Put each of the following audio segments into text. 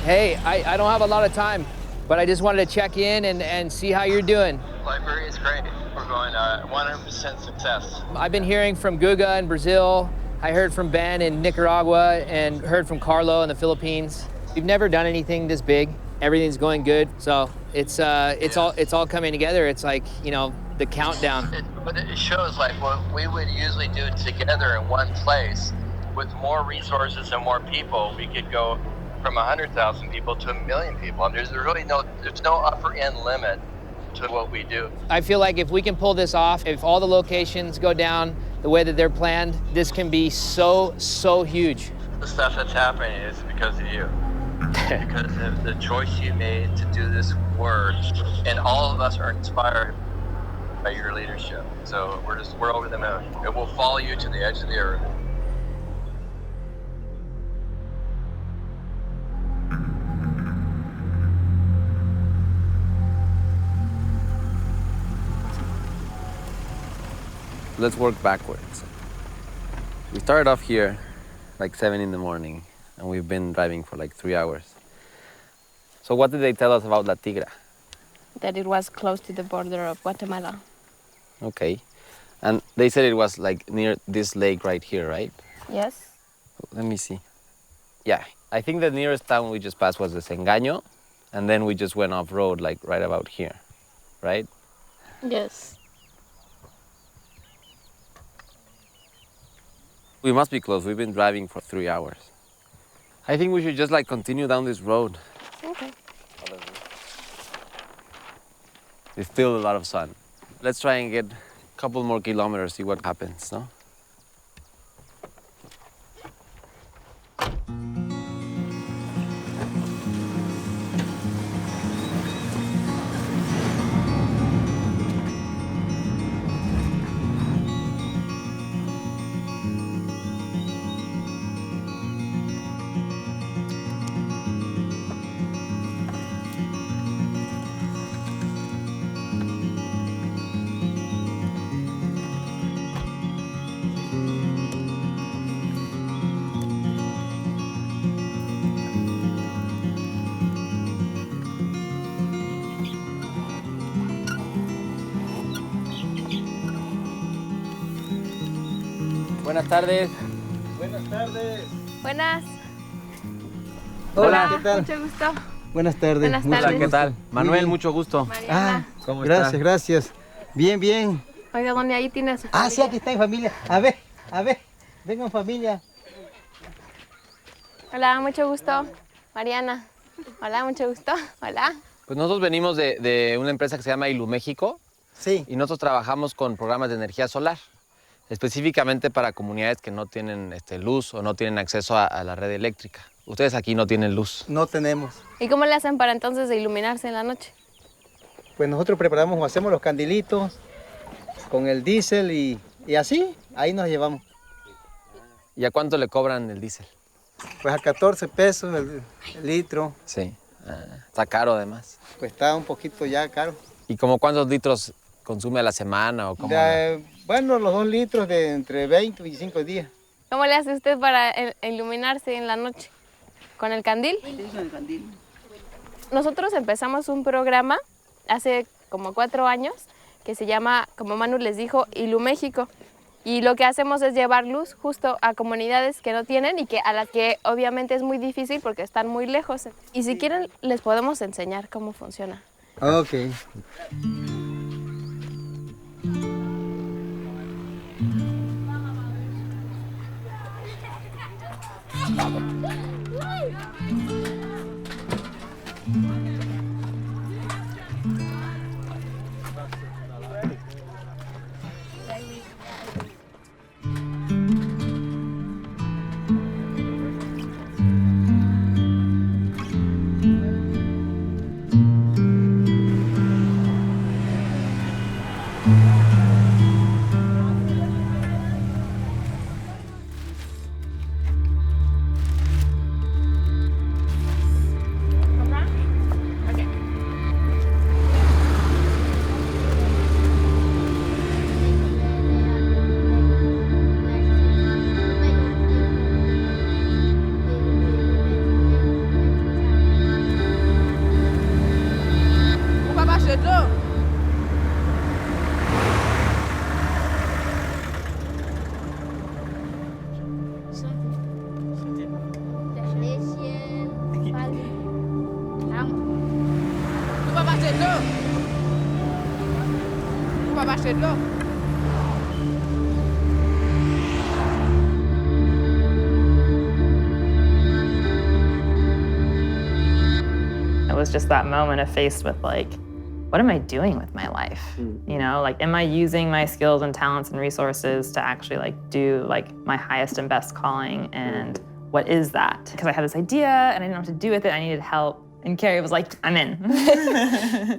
Hey, I don't have a lot of time, but I just wanted to check in and see how you're doing. Library is great. We're going 100% success. I've been hearing from Guga in Brazil. I heard from Ben in Nicaragua and heard from Carlo in the Philippines. We've never done anything this big. Everything's going good, so it's all coming together. It's like, you know, the countdown. But it shows like what we would usually do together in one place. With more resources and more people, we could go from 100,000 people to 1 million people. And there's no upper end limit to what we do. I feel like if we can pull this off, if all the locations go down the way that they're planned, this can be so huge. The stuff that's happening is because of you. Because of the choice you made to do this work, and all of us are inspired by your leadership. So we're over the moon. It will follow you to the edge of the earth. Let's work backwards. We started off here like 7 in the morning, and we've been driving for like 3 hours. So what did they tell us about La Tigra? That it was close to the border of Guatemala. Okay. And they said it was like near this lake right here, right? Yes. Let me see. Yeah, I think the nearest town we just passed was Desengaño, and then we just went off-road like right about here, right? Yes. We must be close. We've been driving for 3 hours. I think we should just like continue down this road. Okay. It's still a lot of sun. Let's try and get a couple more kilometers, see what happens, no? Buenas tardes. Buenas tardes. Buenas. Hola, ¿qué tal? Mucho gusto. Buenas tardes. Buenas Mucho tardes. Hola, ¿qué tal? gusto. Manuel, Muy bien. mucho gusto. Mariana. ¿Cómo Gracias, está? gracias. Bien, bien. Oiga, ¿dónde ahí tiene a su Ah, sí, familia? aquí está en familia. A ver, vengan familia. Hola, mucho gusto. Mariana. Hola, mucho gusto. Hola. Pues nosotros venimos de una empresa que se llama IluMexico Sí. y nosotros trabajamos con programas de energía solar, específicamente para comunidades que no tienen luz o no tienen acceso a la red eléctrica. Ustedes aquí no tienen luz. No tenemos. ¿Y cómo le hacen para entonces de iluminarse en la noche? Pues nosotros preparamos o hacemos los candilitos con el diésel y así, ahí nos llevamos. ¿Y a cuánto le cobran el diésel? Pues a 14 pesos el litro. Sí. Está caro además. Pues está un poquito ya caro. ¿Y como cuántos litros consume a la semana o cómo? Bueno, los 2 litros de entre 20 y 25 días. ¿Cómo le hace usted para iluminarse en la noche? ¿Con el candil? Sí, con el candil. Nosotros empezamos un programa hace como 4 años que se llama, como Manu les dijo, IluMexico. Y lo que hacemos es llevar luz justo a comunidades que no tienen y a las que obviamente es muy difícil porque están muy lejos. Y si quieren, les podemos enseñar cómo funciona. Ok. It was just that moment of faced with like, what am I doing with my life? You know, like, am I using my skills and talents and resources to actually like do like my highest and best calling? And what is that? Because I had this idea and I didn't know what to do with it. I needed help. And Carrie was like, I'm in.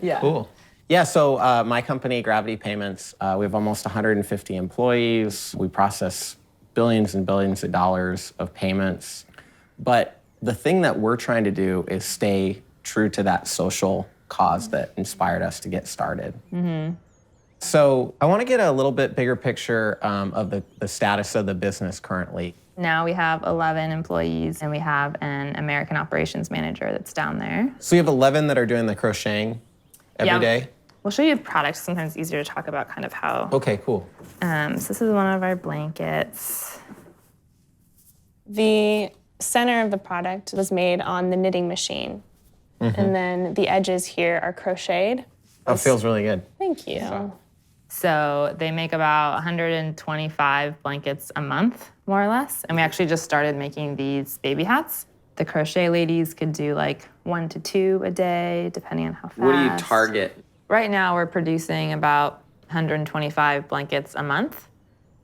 Yeah. Cool. Yeah, so my company, Gravity Payments, we have almost 150 employees. We process billions and billions of dollars of payments. But the thing that we're trying to do is stay true to that social cause that inspired us to get started. So I want to get a little bit bigger picture of the status of the business currently. Now we have 11 employees and we have an American operations manager that's down there. So you have 11 that are doing the crocheting every day? We'll show you products. Sometimes it's easier to talk about kind of how. Okay, cool. So this is one of our blankets. The center of the product was made on the knitting machine. And then the edges here are crocheted. Oh, it feels really good. Thank you. So they make about 125 blankets a month, more or less. And we actually just started making these baby hats. The crochet ladies could do like 1 to 2 a day, depending on how fast. What do you target? Right now we're producing about 125 blankets a month,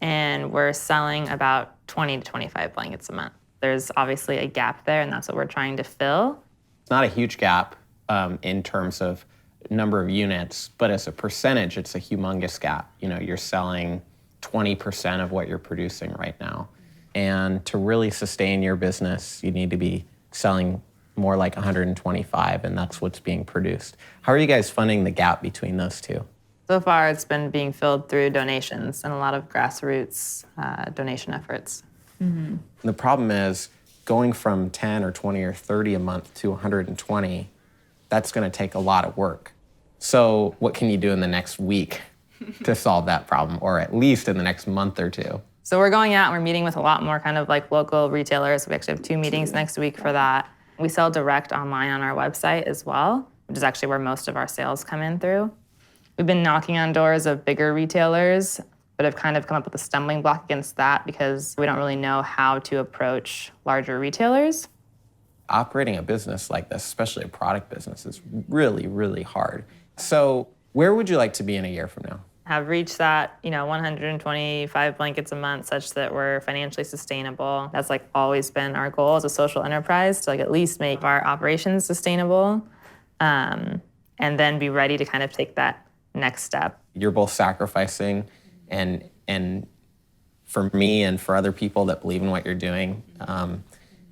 and we're selling about 20 to 25 blankets a month. There's obviously a gap there, and that's what we're trying to fill. It's not a huge gap in terms of number of units, but as a percentage, it's a humongous gap. You know, you're selling 20% of what you're producing right now. And to really sustain your business, you need to be selling more like 125, and that's what's being produced. How are you guys funding the gap between those two? So far, it's been being filled through donations and a lot of grassroots donation efforts. The problem is going from 10 or 20 or 30 a month to 120, that's going to take a lot of work. So what can you do in the next week to solve that problem, or at least in the next month or two? So we're going out and we're meeting with a lot more kind of like local retailers. We actually have 2 meetings next week for that. We sell direct online on our website as well, which is actually where most of our sales come in through. We've been knocking on doors of bigger retailers, but have kind of come up with a stumbling block against that because we don't really know how to approach larger retailers. Operating a business like this, especially a product business, is really, really hard. So where would you like to be in a year from now? Have reached that, 125 blankets a month such that we're financially sustainable. That's like always been our goal as a social enterprise, to like at least make our operations sustainable, and then be ready to kind of take that next step. You're both sacrificing, and for me and for other people that believe in what you're doing,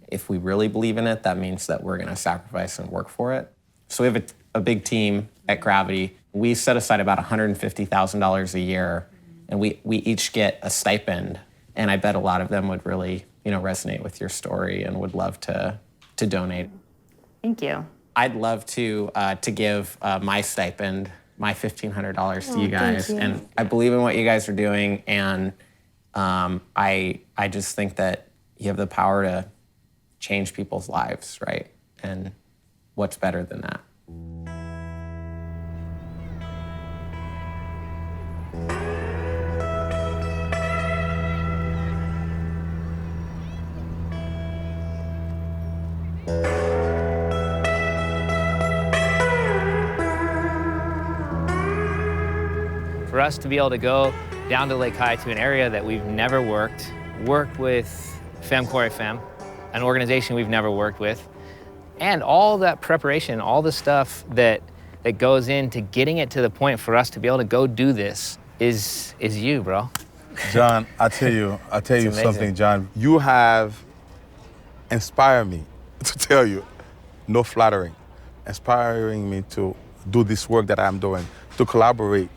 if we really believe in it, that means that we're gonna sacrifice and work for it. So we have a big team at Gravity. We set aside about $150,000 a year, and we each get a stipend. And I bet a lot of them would really, resonate with your story and would love to donate. Thank you. I'd love to give my stipend, my $1,500 to you guys. Thank you. And I believe in what you guys are doing, and I just think that you have the power to change people's lives, right? And what's better than that? For us to be able to go down to Lake High to an area that we've never worked with Femme Corps Femme, an organization we've never worked with, and all that preparation, all the stuff that goes into getting it to the point for us to be able to go do this is you, bro. John, I tell you amazing. something, John. You have inspired me to tell you, no flattering, inspiring me to do this work that I'm doing, to collaborate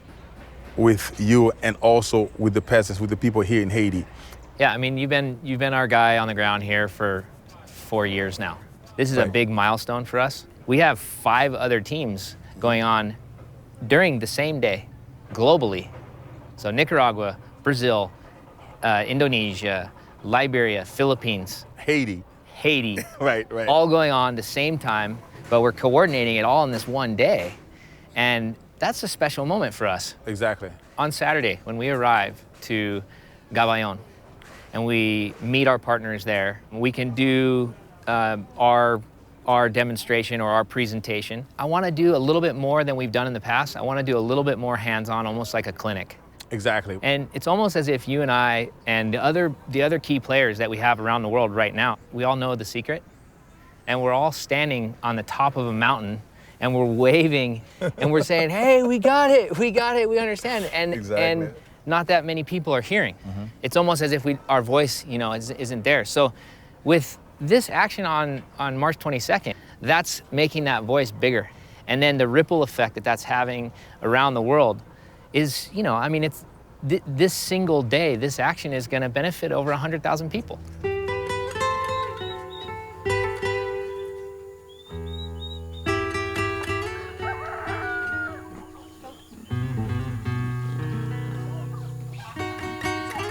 with you and also with the peasants, with the people here in Haiti. Yeah, I mean, you've been our guy on the ground here for 4 years now. This is a big milestone for us. We have 5 other teams going on during the same day, globally. So Nicaragua, Brazil, Indonesia, Liberia, Philippines, Haiti. Haiti, Right. all going on the same time, but we're coordinating it all in this one day. And that's a special moment for us. Exactly. On Saturday, when we arrive to Gaballon and we meet our partners there, we can do our demonstration or our presentation. I want to do a little bit more than we've done in the past. I want to do a little bit more hands-on, almost like a clinic. Exactly. And it's almost as if you and I and the other key players that we have around the world right now, we all know the secret, and we're all standing on the top of a mountain and we're waving and we're saying, hey, we got it, we understand. And, Exactly. and not that many people are hearing. It's almost as if our voice, isn't there. So with this action on March 22nd, that's making that voice bigger. And then the ripple effect that that's having around the world is, it's this single day, this action is gonna benefit over 100,000 people.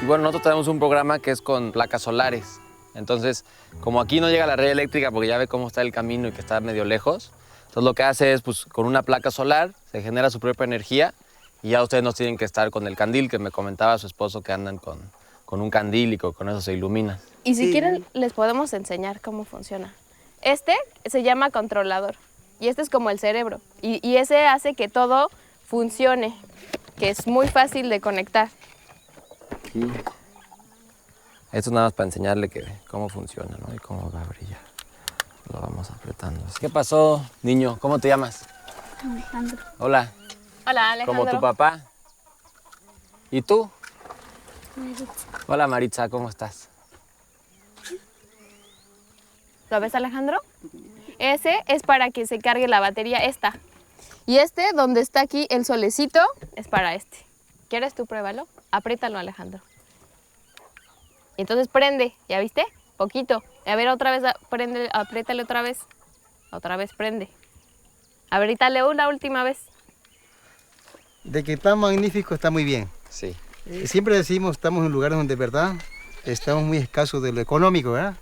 Y bueno, nosotros tenemos un programa que es con placas solares. Entonces, como aquí no llega la red eléctrica porque ya ve cómo está el camino y que está medio lejos, entonces lo que hace es, pues, con una placa solar se genera su propia energía y ya ustedes no tienen que estar con el candil, que me comentaba su esposo que andan con un candil y con eso se iluminan. Y si quieren, les podemos enseñar cómo funciona. Este se llama controlador y este es como el cerebro y ese hace que todo funcione, que es muy fácil de conectar. Aquí. Esto es nada más para enseñarle cómo funciona, ¿no? Y cómo va a brillar. Lo vamos apretando. ¿Qué pasó, niño? ¿Cómo te llamas? Alejandro. Hola. Hola, Alejandro. ¿Como tu papá? ¿Y tú? Maritza. Hola, Maritza, ¿cómo estás? ¿Lo ves, Alejandro? Ese es para que se cargue la batería esta. Y este, donde está aquí el solecito, es para este. ¿Quieres tú pruébalo? Apriétalo, Alejandro. Y entonces prende, ¿ya viste? Poquito. A ver, otra vez, prende, apriétale otra vez. Otra vez prende. Apriétale una última vez. De que está magnífico, está muy bien. Sí. Siempre decimos, estamos en lugares donde, ¿verdad? Estamos muy escasos de lo económico, ¿verdad?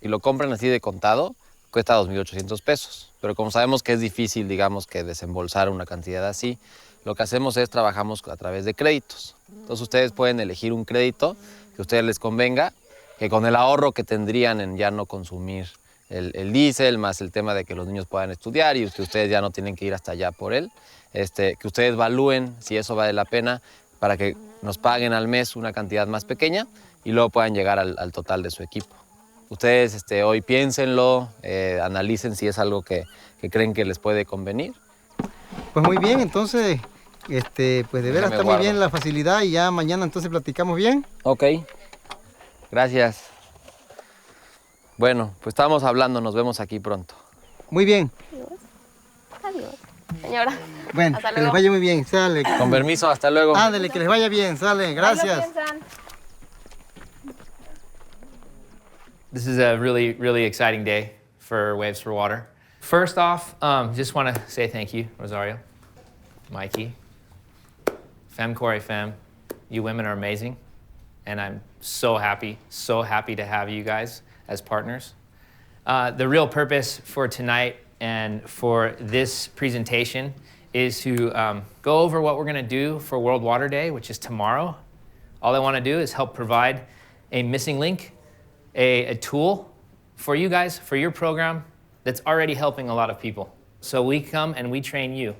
Y lo compran así de contado, cuesta 2,800 pesos. Pero como sabemos que es difícil, digamos, que desembolsar una cantidad así, lo que hacemos es trabajamos a través de créditos. Entonces ustedes pueden elegir un crédito que a ustedes les convenga, que con el ahorro que tendrían en ya no consumir el diésel, más el tema de que los niños puedan estudiar y que ustedes ya no tienen que ir hasta allá por él, que ustedes evalúen si eso vale la pena para que nos paguen al mes una cantidad más pequeña y luego puedan llegar al total de su equipo. Ustedes hoy piénsenlo, analicen si es algo que creen que les puede convenir. Pues muy bien, entonces, pues de veras Déjame está muy guardo. bien la facilidad y ya mañana entonces platicamos bien. Ok, gracias. Bueno, pues estamos hablando, nos vemos aquí pronto. Muy bien. Adiós. Señora. Bueno, Hasta que les luego. vaya muy bien, sale. Con permiso, hasta luego. Ándale, que les vaya bien, sale, Ahí lo gracias. piensan. This is a really, really exciting day for Waves for Water. First off, just want to say thank you, Rosario, Mikey, Femcore Fem. You women are amazing, and I'm so happy to have you guys as partners. The real purpose for tonight and for this presentation is to go over what we're going to do for World Water Day, which is tomorrow. All I want to do is help provide a missing link, a tool for you guys, for your program, that's already helping a lot of people. So we come and we train you.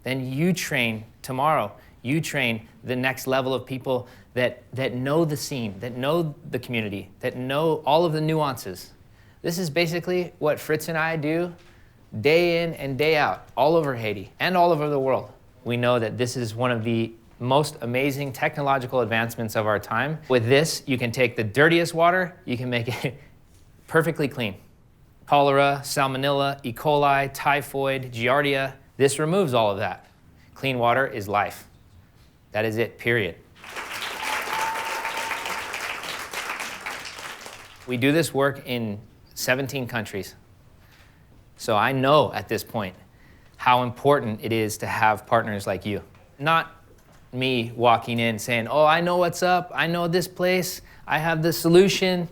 Then you train tomorrow. You train the next level of people that know the scene, that know the community, that know all of the nuances. This is basically what Fritz and I do day in and day out, all over Haiti and all over the world. We know that this is one of the most amazing technological advancements of our time. With this, you can take the dirtiest water, you can make it perfectly clean. Cholera, salmonella, E. coli, typhoid, giardia, this removes all of that. Clean water is life. That is it, period. We do this work in 17 countries. So I know at this point how important it is to have partners like you. Not me walking in saying, oh, I know what's up, I know this place, I have the solution,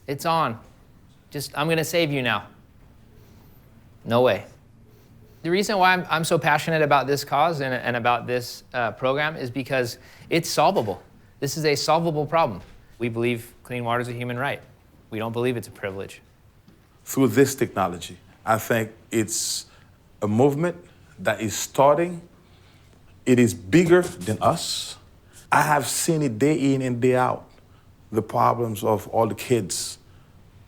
it's on. I'm gonna save you now. No way. The reason why I'm so passionate about this cause and about this program is because it's solvable. This is a solvable problem. We believe clean water is a human right. We don't believe it's a privilege. Through this technology, I think it's a movement that is starting. It is bigger than us. I have seen it day in and day out, the problems of all the kids.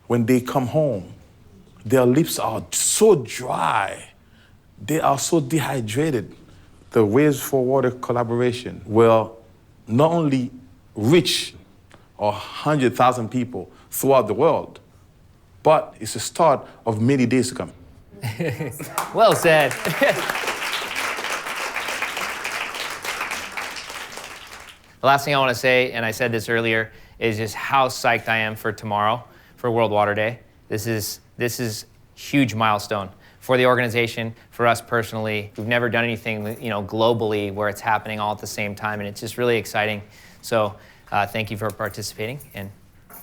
When they come home, their lips are so dry. They are so dehydrated. The Ways for Water collaboration will not only reach 100,000 people throughout the world, but it's the start of many days to come. Well said. The last thing I want to say, and I said this earlier, is just how psyched I am for tomorrow, for World Water Day. This is huge milestone for the organization, for us personally. We've never done anything, globally where it's happening all at the same time, and it's just really exciting. So thank you for participating, and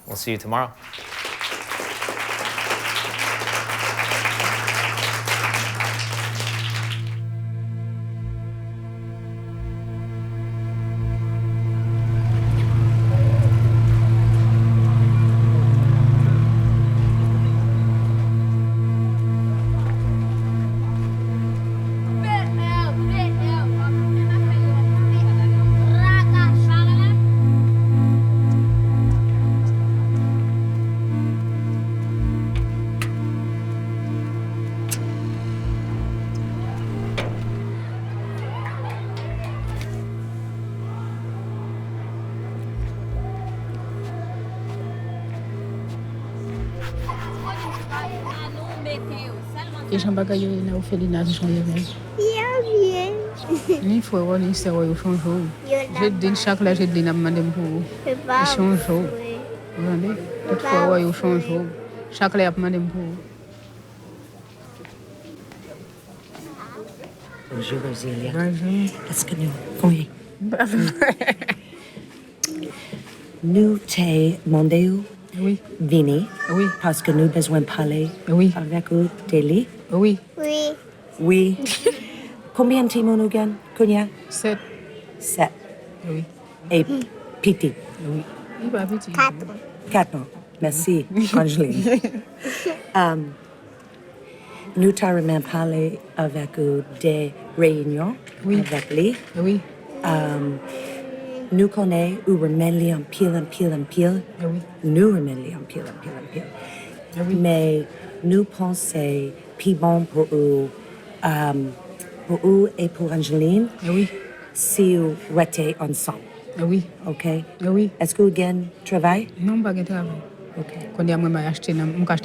we'll see you tomorrow. Kisha mpaka hiyo na ufeli nazo shonye mesmo. Nem foi o início o chonjou. J'ai dit chaque là j'ai dit na mandem pour. Chonjou. Entendeu? Tout foi o chonjou. Chaque là mandem pour. Bonjour Rosélia. Bonjour. Est-ce que nous... Oui. Nous t'ai demandé oui. Venir. Oui. Parce que nous avons besoin de parler oui. avec vous daily. Oui. Oui. Oui. Combien de timons nous gagnons? Combien? 7. 7. Oui. Et petit? Oui. Il va petit. 4. 4 ans. Merci, Angeline. Nous t'avons parlé avec des réunions oui. avec lui. Oui. Nous connaissons ou remédier en pile. Oui. Nous remédier en pile. Oui. Mais nous pensons plus bon pour vous et pour Angeline. Oui. Si vous restez ensemble. Oui. OK? Oui. Est-ce que vous gagnez travail? Non, pas de travail. OK. Quand il y a moi acheté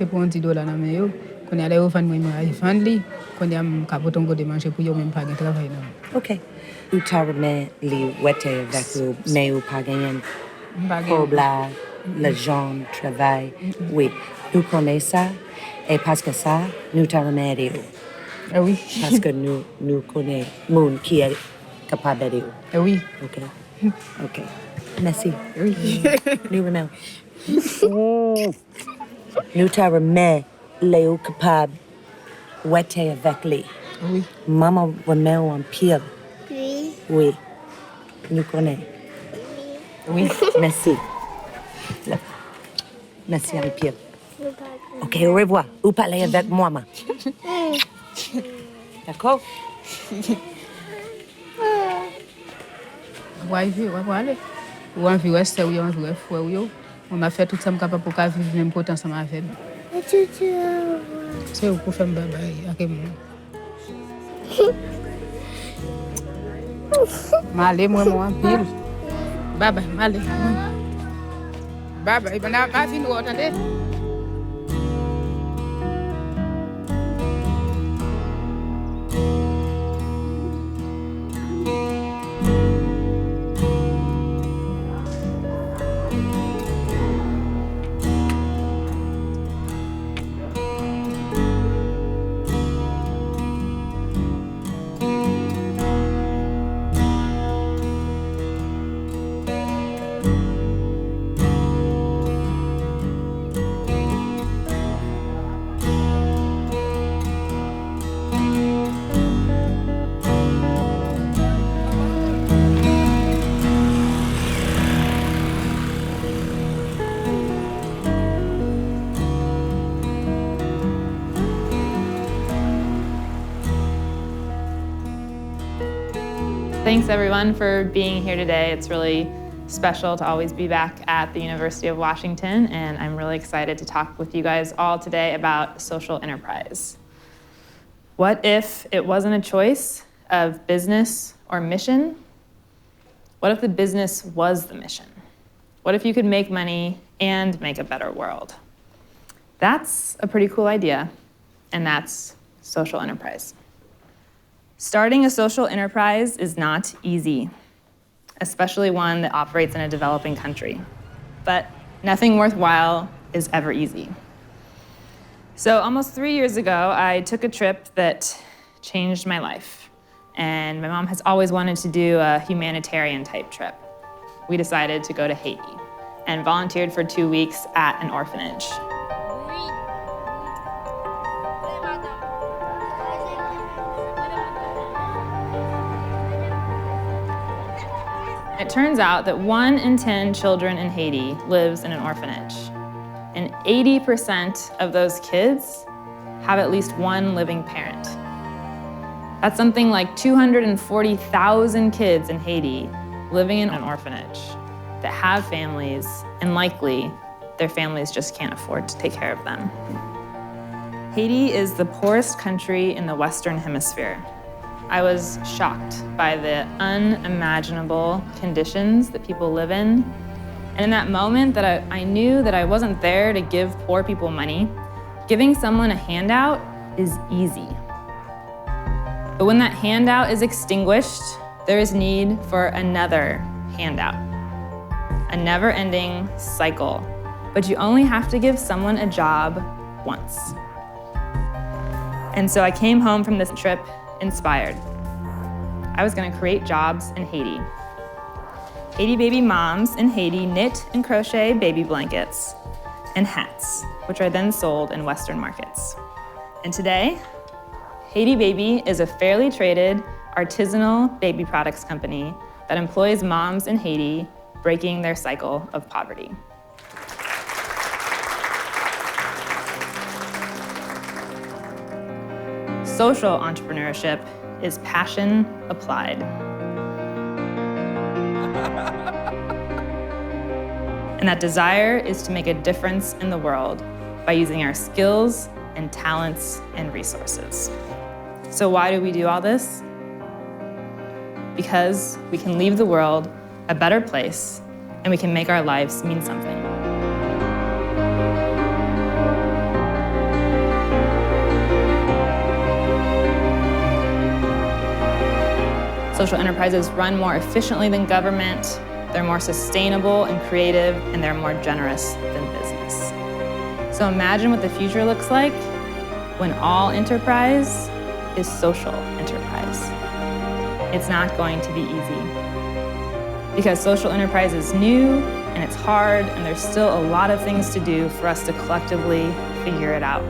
pour $10 na meyo. Quand il y a les offres moi friendly. Quand il y a capoton go de manger pour yo même pas de travail non. OK. Ou t'arrêtes les wete avec vous, mais vous pas gagné pour l'argent, travail. Oui. Nous connaissons ça. Et parce que ça, nous t'arrêtons de vous. Ah oui. Parce que nous connaissons le monde qui est capable de vous. Ah oui. OK. OK. Merci. Oui. Nous remercions. Nous t'arrêtons les capables de wete avec lui. Oui. Maman remet en pile. Oui. Oui. Nous connaissons. Oui. Merci. Merci avec Pierre. OK, au revoir. Vous parlez avec moi, ma. D'accord? Ouais, aller. Ou envie rester ou envie faire ou on m'a fait tout ça capable pour vivre même pas ensemble avec. C'est pour faire bye bye avec moi. Malé moi en pile. Bye bye, malé. Bye bye, ma fille nous entendez? Thanks everyone for being here today. It's really special to always be back at the University of Washington, and I'm really excited to talk with you guys all today about social enterprise. What if it wasn't a choice of business or mission? What if the business was the mission? What if you could make money and make a better world? That's a pretty cool idea, and that's social enterprise. Starting a social enterprise is not easy, especially one that operates in a developing country. But nothing worthwhile is ever easy. So almost 3 years ago, I took a trip that changed my life. And my mom has always wanted to do a humanitarian type trip. We decided to go to Haiti and volunteered for 2 weeks at an orphanage. It turns out that 1 in 10 children in Haiti lives in an orphanage. And 80% of those kids have at least one living parent. That's something like 240,000 kids in Haiti living in an orphanage that have families, and likely their families just can't afford to take care of them. Haiti is the poorest country in the Western Hemisphere. I was shocked by the unimaginable conditions that people live in. And in that moment that I knew that I wasn't there to give poor people money, giving someone a handout is easy. But when that handout is extinguished, there is need for another handout. A never-ending cycle. But you only have to give someone a job once. And so I came home from this trip inspired. I was gonna create jobs in Haiti. Haiti Baby moms in Haiti knit and crochet baby blankets and hats, which are then sold in Western markets. And today, Haiti Baby is a fairly traded, artisanal baby products company that employs moms in Haiti, breaking their cycle of poverty. Social entrepreneurship is passion applied. And that desire is to make a difference in the world by using our skills and talents and resources. So why do we do all this? Because we can leave the world a better place, and we can make our lives mean something. Social enterprises run more efficiently than government, they're more sustainable and creative, and they're more generous than business. So imagine what the future looks like when all enterprise is social enterprise. It's not going to be easy. Because social enterprise is new, and it's hard, and there's still a lot of things to do for us to collectively figure it out.